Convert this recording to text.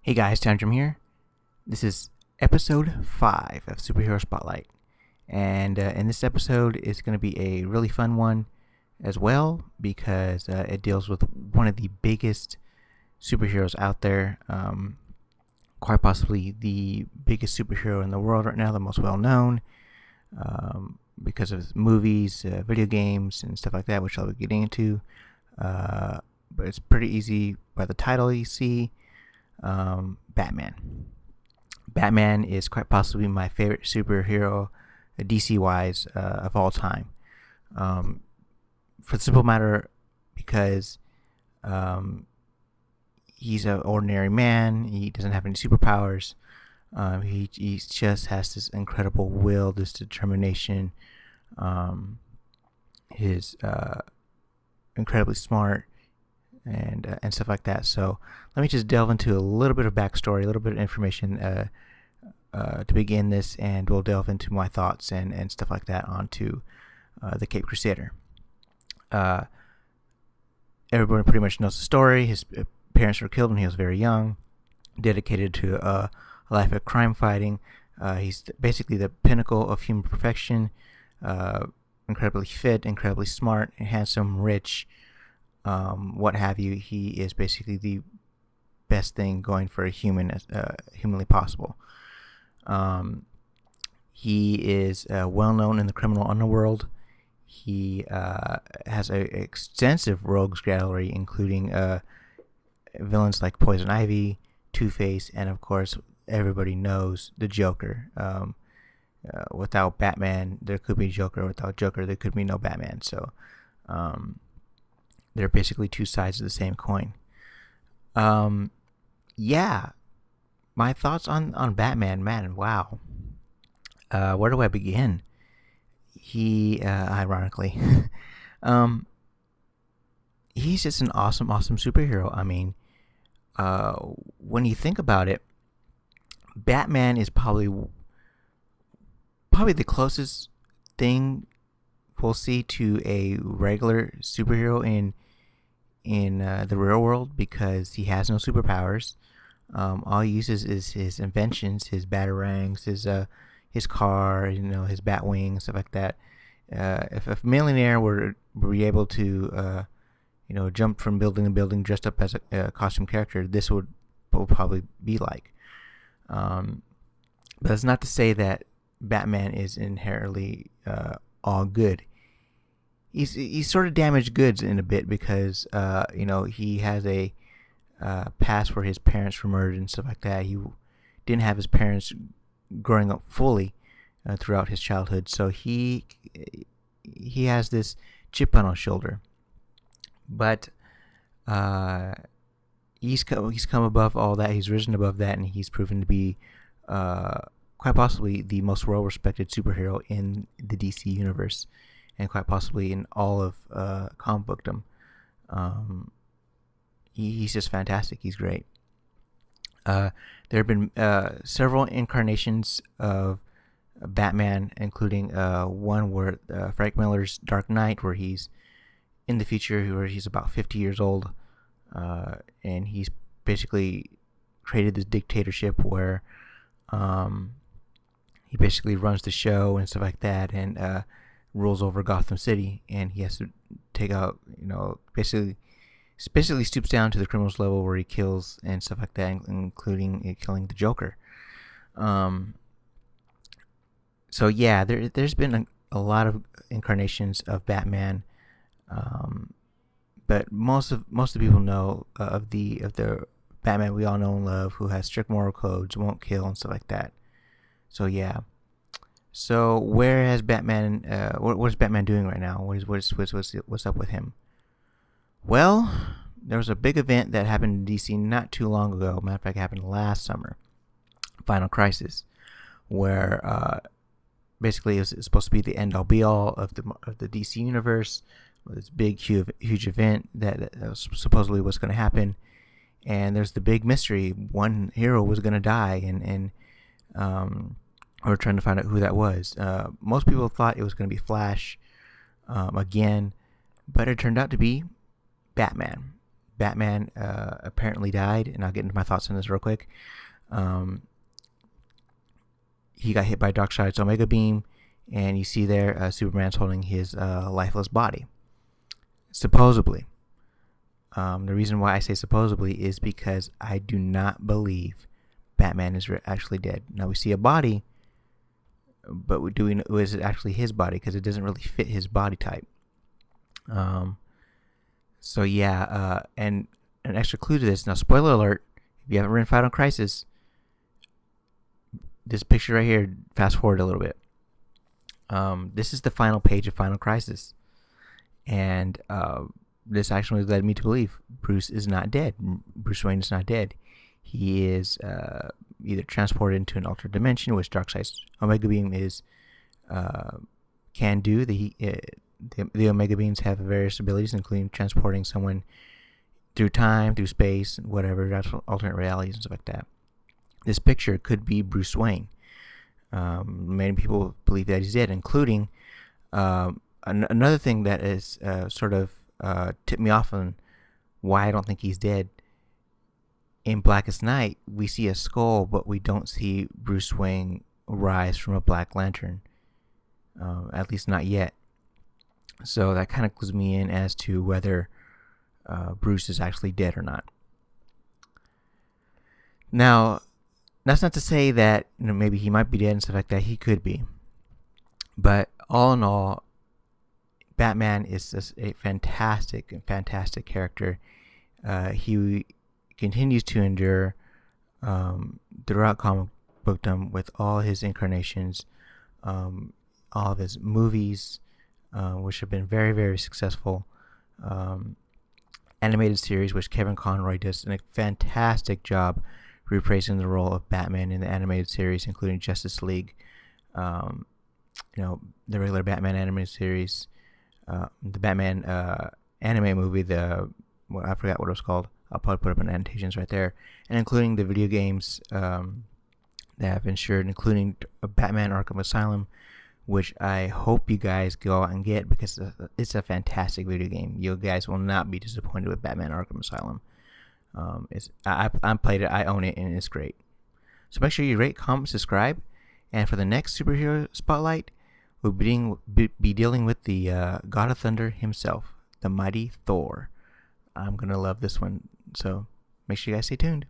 Hey guys, Tantrum here. This is episode 5 of Superhero Spotlight. And in this episode is going to be a really fun one as well because it deals with one of the biggest superheroes out there. Quite possibly the biggest superhero in the world right now, the most well known because of his movies, video games, and stuff like that, which I'll be getting into. But it's pretty easy by the title you see. Batman. Batman is quite possibly my favorite superhero, DC-wise, of all time. For the simple matter, because he's an ordinary man. He doesn't have any superpowers. He just has this incredible will, this determination. He's incredibly smart. And stuff like that. So let me just delve into a little bit of backstory, a little bit of information to begin this, and we'll delve into my thoughts and stuff like that onto the Cape Crusader. Everyone pretty much knows the story. His parents were killed when he was very young, dedicated to a life of crime fighting. He's basically the pinnacle of human perfection, incredibly fit, incredibly smart, handsome, rich, what have you. He is basically the best thing going for a human as humanly possible. He is well known in the criminal underworld. He has an extensive rogues gallery, including villains like Poison Ivy, Two-Face, and of course everybody knows the Joker. Without Batman, there could be Joker. Without Joker, there could be no Batman. So they're basically two sides of the same coin. Yeah, my thoughts on Batman, man, wow. Where do I begin? He, ironically, he's just an awesome superhero. I mean, when you think about it, Batman is probably the closest thing we'll see to a regular superhero in the real world, because he has no superpowers. All he uses is his inventions, his batarangs, his car, his bat wing, stuff like that. If a millionaire were be able to jump from building to building dressed up as a costume character, this would probably be like. But that's not to say that Batman is inherently all good. He's sort of damaged goods in a bit because he has a past where his parents were murdered and stuff like that. He didn't have his parents growing up fully throughout his childhood, so he has this chip on his shoulder. But he's come above all that. He's risen above that, and he's proven to be quite possibly the most well-respected superhero in the DC universe, and quite possibly in all of comic bookdom. He's just fantastic. He's great. There have been several incarnations of Batman, including one where Frank Miller's Dark Knight, where he's in the future, where he's about 50 years old, and he's basically created this dictatorship where he basically runs the show and stuff like that, and rules over Gotham City, and he has to take out, basically stoops down to the criminals level where he kills and stuff like that, including killing the Joker. So yeah, there's been a lot of incarnations of Batman, but most of the people know of the Batman we all know and love, who has strict moral codes, won't kill and stuff like that. So yeah. So where has Batman? What is Batman doing right now? What's up with him? Well, there was a big event that happened in DC not too long ago. Matter of fact, it happened last summer, Final Crisis, where basically it's supposed to be the end all be all of the DC universe. This big huge event that supposedly was going to happen, and there's the big mystery: one hero was going to die, and we're trying to find out who that was. Most people thought it was going to be Flash again, but it turned out to be Batman. Batman apparently died, and I'll get into my thoughts on this real quick. He got hit by Darkseid's Omega Beam, and you see there Superman's holding his lifeless body. Supposedly. The reason why I say supposedly is because I do not believe Batman is actually dead. Now we see a body, but is it actually his body? Because it doesn't really fit his body type. So yeah, and an extra clue to this. Now, spoiler alert: if you haven't read Final Crisis, this picture right here. Fast forward a little bit. This is the final page of Final Crisis, and this actually led me to believe Bruce is not dead. Bruce Wayne is not dead. He is either transported into an alternate dimension, which Darkseid's Omega Beam can do. The Omega Beams have various abilities, including transporting someone through time, through space, whatever, alternate realities and stuff like that. This picture could be Bruce Wayne. Many people believe that he's dead, including another thing that is sort of tipped me off on why I don't think he's dead. In Blackest Night, we see a skull, but we don't see Bruce Wayne rise from a Black Lantern. At least not yet. So that kind of clues me in as to whether Bruce is actually dead or not. Now, that's not to say that maybe he might be dead and stuff like that. He could be. But all in all, Batman is just a fantastic character. He continues to endure throughout comic bookdom with all his incarnations, all of his movies, which have been very, very successful. Animated series, which Kevin Conroy does a fantastic job reprising the role of Batman in the animated series, including Justice League, the regular Batman animated series, the Batman anime movie, I forgot what it was called. I'll probably put up in annotations right there, and including the video games that have been shared, including Batman Arkham Asylum, which I hope you guys go out and get because it's a fantastic video game. You guys will not be disappointed with Batman Arkham Asylum. I played it, I own it, and it's great. So make sure you rate, comment, subscribe, and for the next superhero spotlight, we'll be dealing with the God of Thunder himself, the mighty Thor. I'm gonna love this one, so make sure you guys stay tuned.